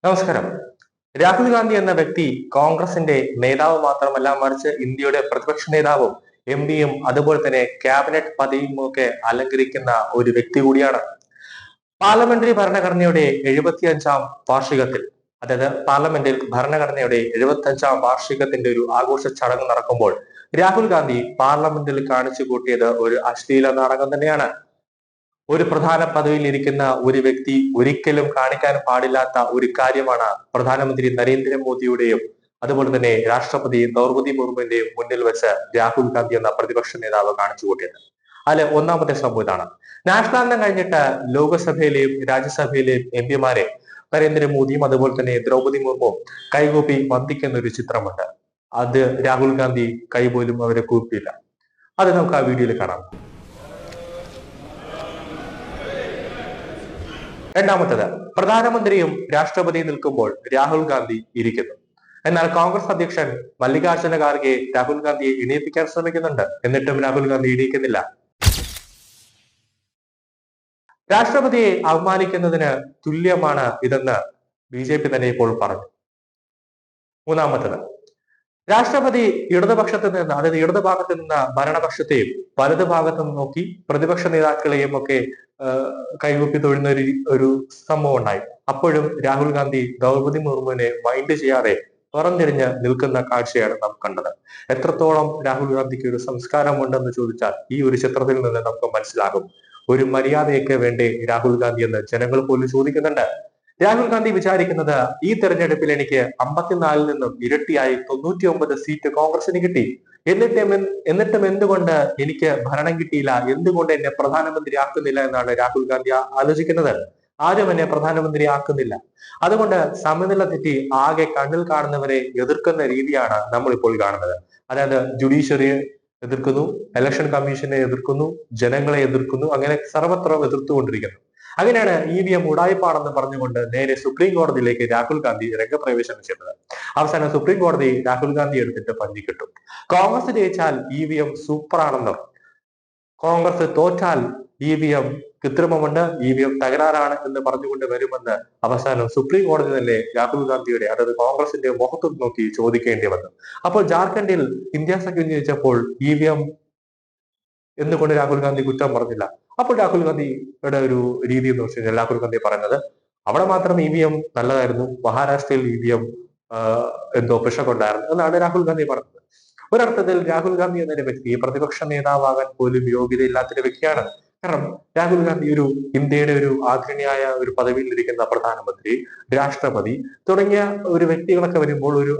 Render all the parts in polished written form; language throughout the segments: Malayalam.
നമസ്കാരം. രാഹുൽ ഗാന്ധി എന്ന വ്യക്തി കോൺഗ്രസിന്റെ നേതാവ് മാത്രമല്ല, മറിച്ച് ഇന്ത്യയുടെ പ്രതിപക്ഷ നേതാവും എംപിയും അതുപോലെ തന്നെ ക്യാബിനറ്റ് പദവിയും ഒക്കെ അലങ്കരിക്കുന്ന ഒരു വ്യക്തി കൂടിയാണ്. പാർലമെന്ററി ഭരണഘടനയുടെ 75-ാം വാർഷികത്തിൽ, അതായത് പാർലമെന്റിൽ ഭരണഘടനയുടെ 75-ാം വാർഷികത്തിന്റെ ഒരു ആഘോഷ ചടങ്ങ് നടക്കുമ്പോൾ രാഹുൽ ഗാന്ധി പാർലമെന്റിൽ കാണിച്ചു കൂട്ടിയത് ഒരു അശ്ലീല നാടകം തന്നെയാണ്. ഒരു പ്രധാന പദവിയിൽ ഇരിക്കുന്ന ഒരു വ്യക്തി ഒരിക്കലും കാണിക്കാൻ പാടില്ലാത്ത ഒരു കാര്യമാണ് പ്രധാനമന്ത്രി നരേന്ദ്രമോദിയുടെയും അതുപോലെ തന്നെ രാഷ്ട്രപതി ദ്രൗപദി മുർമുവിന്റെയും മുന്നിൽ വെച്ച് രാഹുൽ ഗാന്ധി എന്ന പ്രതിപക്ഷ നേതാവ് കാണിച്ചു കൂട്ടിയത്. അതിൽ ഒന്നാമത്തെ സംഭവം ഇതാണ്. നാഷണൽ ആന്തം കഴിഞ്ഞിട്ട് ലോകസഭയിലെയും രാജ്യസഭയിലെയും എംപിമാരെ നരേന്ദ്രമോദിയും അതുപോലെ തന്നെ ദ്രൗപദി മുർമുവും കൈകൂപ്പി വന്ദിക്കുന്ന ഒരു ചിത്രമുണ്ട്. അത് രാഹുൽ ഗാന്ധി കൈപോലും അവരെ കൂപ്പിയില്ല. അത് നമുക്ക് ആ വീഡിയോയിൽ കാണാം. രണ്ടാമത്തേത്, പ്രധാനമന്ത്രിയും രാഷ്ട്രപതിയും നിൽക്കുമ്പോൾ രാഹുൽ ഗാന്ധി ഇരിക്കുന്നു. എന്നാൽ കോൺഗ്രസ് അധ്യക്ഷൻ മല്ലികാർജുന ഖാർഗെ രാഹുൽ ഗാന്ധിയെ എണീപ്പിക്കാൻ ശ്രമിക്കുന്നുണ്ട്. എന്നിട്ടും രാഹുൽ ഗാന്ധി എണീക്കുന്നില്ല. രാഷ്ട്രപതിയെ അവമാനിക്കുന്നതിന് തുല്യമാണ് ഇതെന്ന് BJP തന്നെ ഇപ്പോൾ പറഞ്ഞു. മൂന്നാമത്തേത്, രാഷ്ട്രപതി ഇടതുപക്ഷത്ത് നിന്ന്, അതായത് ഇടതുഭാഗത്ത് നിന്ന് ഭരണപക്ഷത്തെയും വലതു ഭാഗത്ത് നിന്ന് നോക്കി പ്രതിപക്ഷ നേതാക്കളെയും ഒക്കെ കൈകൂപ്പി തൊഴുന്ന ഒരു സംഭവം ഉണ്ടായി. അപ്പോഴും രാഹുൽ ഗാന്ധി ദ്രൗപദി മുർമുവിനെ മൈൻഡ് ചെയ്യാതെ തുറന്നിരിഞ്ഞ് നിൽക്കുന്ന കാഴ്ചയാണ് നാം കണ്ടത്. എത്രത്തോളം രാഹുൽ ഗാന്ധിക്ക് ഒരു സംസ്കാരം ഉണ്ടെന്ന് ചോദിച്ചാൽ ഈ ഒരു ചിത്രത്തിൽ നിന്ന് നമുക്ക് മനസ്സിലാകും. ഒരു മര്യാദയൊക്കെ വേണ്ടേ രാഹുൽ ഗാന്ധി എന്ന് ജനങ്ങൾ പോലും ചോദിക്കുന്നുണ്ട്. രാഹുൽ ഗാന്ധി വിചാരിക്കുന്നത് ഈ തെരഞ്ഞെടുപ്പിൽ എനിക്ക് 54-ൽ നിന്നും ഇരട്ടിയായി 99 സീറ്റ് കോൺഗ്രസിന് കിട്ടി. എന്നിട്ടും എന്തുകൊണ്ട് എനിക്ക് ഭരണം കിട്ടിയില്ല, എന്തുകൊണ്ട് എന്നെ പ്രധാനമന്ത്രി ആക്കുന്നില്ല എന്നാണ് രാഹുൽ ഗാന്ധി ആലോചിക്കുന്നത്. ആരും എന്നെ പ്രധാനമന്ത്രി ആക്കുന്നില്ല. അതുകൊണ്ട് സമനില തെറ്റി ആകെ കണ്ണിൽ കാണുന്നവരെ എതിർക്കുന്ന രീതിയാണ് നമ്മൾ ഇപ്പോൾ കാണുന്നത്. അതായത് ജുഡീഷ്യറിയെ എതിർക്കുന്നു, ഇലക്ഷൻ കമ്മീഷനെ എതിർക്കുന്നു, ജനങ്ങളെ എതിർക്കുന്നു, അങ്ങനെ സർവത്ര എതിർത്തുകൊണ്ടിരിക്കുന്നു. അങ്ങനെയാണ് EVM ഉടായ്പാണെന്ന് പറഞ്ഞുകൊണ്ട് നേരെ സുപ്രീം കോടതിയിലേക്ക് രാഹുൽ ഗാന്ധി രംഗപ്രവേശനം ചെയ്തത്. അവസാനം സുപ്രീം കോടതി രാഹുൽ ഗാന്ധി എടുത്തിട്ട് പഞ്ഞി കിട്ടും. കോൺഗ്രസ് ജയിച്ചാൽ EVM സൂപ്പറാണെന്നും കോൺഗ്രസ് തോറ്റാൽ EVM കൃത്രിമമുണ്ട്, EVM തകരാറാണ് എന്ന് പറഞ്ഞുകൊണ്ട് വരുമെന്ന് അവസാനം സുപ്രീം കോടതി തന്നെ രാഹുൽ ഗാന്ധിയുടെ, അതായത് കോൺഗ്രസിന്റെ മുഖത്ത് നോക്കി ചോദിക്കേണ്ടി വന്നു. അപ്പോൾ ജാർഖണ്ഡിൽ ഇന്ത്യ സഖ്യം ജയിച്ചപ്പോൾ EVM എന്തുകൊണ്ട് രാഹുൽ ഗാന്ധി കുറ്റം പറഞ്ഞില്ല? അപ്പോൾ രാഹുൽ ഗാന്ധിയുടെ ഒരു രീതി എന്ന് വെച്ച് കഴിഞ്ഞാൽ രാഹുൽ ഗാന്ധി പറയുന്നത് അവിടെ മാത്രം EVM നല്ലതായിരുന്നു, മഹാരാഷ്ട്രയിൽ EVM എന്തോ പിശകുണ്ടായിരുന്നു എന്നാണ് രാഹുൽ ഗാന്ധി പറഞ്ഞത്. ഒരർത്ഥത്തിൽ രാഹുൽ ഗാന്ധി എന്നൊരു വ്യക്തി പ്രതിപക്ഷ നേതാവാകാൻ പോലും യോഗ്യതയില്ലാത്തൊരു വ്യക്തിയാണ്. കാരണം രാഹുൽ ഗാന്ധി ഒരു ഇന്ത്യയുടെ ഒരു ആദരണീയായ ഒരു പദവിയിൽ ഇരിക്കുന്ന പ്രധാനമന്ത്രി, രാഷ്ട്രപതി തുടങ്ങിയ ഒരു വ്യക്തികളൊക്കെ വരുമ്പോൾ ഒരു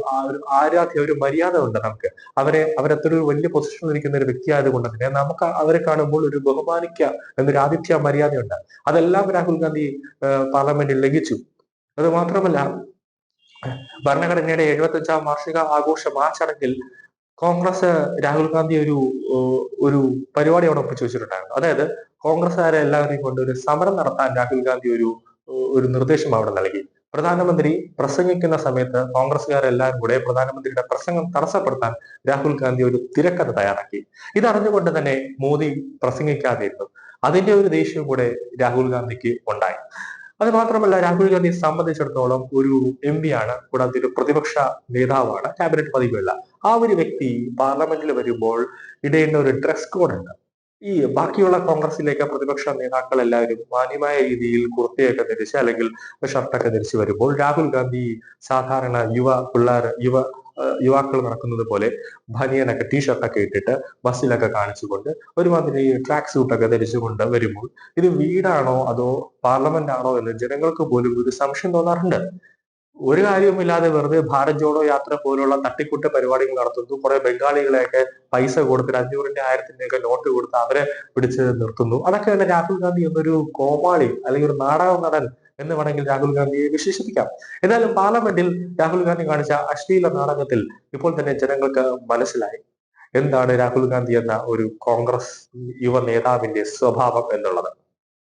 ആരാധ്യ, ഒരു മര്യാദ ഉണ്ട് നമുക്ക്. അവരത്ര ഒരു വലിയ പൊസിഷനിൽ ഇരിക്കുന്ന ഒരു വ്യക്തി ആയതുകൊണ്ട് തന്നെ നമുക്ക് അവരെ കാണുമ്പോൾ ഒരു ബഹുമാനിക്കുക എന്നൊരു ആതിഥ്യ മര്യാദയുണ്ട്. അതെല്ലാം രാഹുൽ ഗാന്ധി പാർലമെന്റിൽ ലംഘിച്ചു. അത് മാത്രമല്ല, ഭരണഘടനയുടെ 75-ാം വാർഷിക ആഘോഷം ആ ചടങ്ങിൽ കോൺഗ്രസ് രാഹുൽ ഗാന്ധി ഒരു പരിപാടി അവിടെ ഒപ്പിച്ചു വെച്ചിട്ടുണ്ടായിരുന്നു. അതായത് കോൺഗ്രസ്സുകാരെ എല്ലാവരെയും കൊണ്ട് ഒരു സമരം നടത്താൻ രാഹുൽ ഗാന്ധി ഒരു നിർദ്ദേശം അവിടെ നൽകി. പ്രധാനമന്ത്രി പ്രസംഗിക്കുന്ന സമയത്ത് കോൺഗ്രസ്സുകാരെല്ലാവരും കൂടെ പ്രധാനമന്ത്രിയുടെ പ്രസംഗം തടസ്സപ്പെടുത്താൻ രാഹുൽ ഗാന്ധി ഒരു തിരക്കഥ തയ്യാറാക്കി. ഇതറിഞ്ഞുകൊണ്ട് തന്നെ മോദി പ്രസംഗിക്കാതെയിരുന്നു. അതിന്റെ ഒരു ദേഷ്യവും കൂടെ രാഹുൽ ഗാന്ധിക്ക് ഉണ്ടായി. അത് മാത്രമല്ല, രാഹുൽ ഗാന്ധിയെ സംബന്ധിച്ചിടത്തോളം ഒരു MP ആണ്, കൂടാതെ ഒരു പ്രതിപക്ഷ നേതാവാണ്, ക്യാബിനറ്റ് പദവിയുള്ള ആ ഒരു വ്യക്തി പാർലമെന്റിൽ വരുമ്പോൾ ഇടേണ്ട ഒരു ഡ്രസ് കോഡ് ഉണ്ട്. ഈ ബാക്കിയുള്ള കോൺഗ്രസിലേക്ക് പ്രതിപക്ഷ നേതാക്കൾ എല്ലാവരും മാന്യമായ രീതിയിൽ കുർത്തയൊക്കെ ധരിച്ച് അല്ലെങ്കിൽ ഷർട്ടൊക്കെ ധരിച്ച് വരുമ്പോൾ രാഹുൽ ഗാന്ധി സാധാരണ യുവാക്കൾ നടക്കുന്നത് പോലെ ബനിയനൊക്കെ ടീഷർട്ടൊക്കെ ഇട്ടിട്ട് ബസ്സിലൊക്കെ കാണിച്ചുകൊണ്ട് ഒരുമാതിരി ട്രാക്ക് സൂട്ടൊക്കെ ധരിച്ചുകൊണ്ട് വരുമ്പോൾ ഇത് വീടാണോ അതോ പാർലമെന്റ് ആണോ എന്ന് ജനങ്ങൾക്ക് പോലും ഒരു സംശയം തോന്നാറുണ്ട്. ഒരു കാര്യവുമില്ലാതെ വെറുതെ ഭാരത് ജോഡോ യാത്ര പോലുള്ള തട്ടിക്കൂട്ട് പരിപാടികൾ നടത്തുന്നു. കുറെ ബംഗാളികളെയൊക്കെ പൈസ കൊടുത്തിട്ട് 500-ന്റെ 1000-ന്റെ ഒക്കെ നോട്ട് കൊടുത്ത് അവരെ പിടിച്ച് നിർത്തുന്നു. അതൊക്കെ തന്നെ രാഹുൽ ഗാന്ധി എന്നൊരു കോമാളി അല്ലെങ്കിൽ ഒരു നാടക നടൻ എന്ന് വേണമെങ്കിൽ രാഹുൽ ഗാന്ധിയെ വിശേഷിപ്പിക്കാം. എന്നാലും പാർലമെന്റിൽ രാഹുൽ ഗാന്ധി കാണിച്ച അശ്ലീല നാടകത്തിൽ ഇപ്പോൾ തന്നെ ജനങ്ങൾക്ക് മനസ്സിലായി എന്താണ് രാഹുൽ ഗാന്ധി എന്ന ഒരു കോൺഗ്രസ് യുവ നേതാവിന്റെ സ്വഭാവം എന്നുള്ളത്.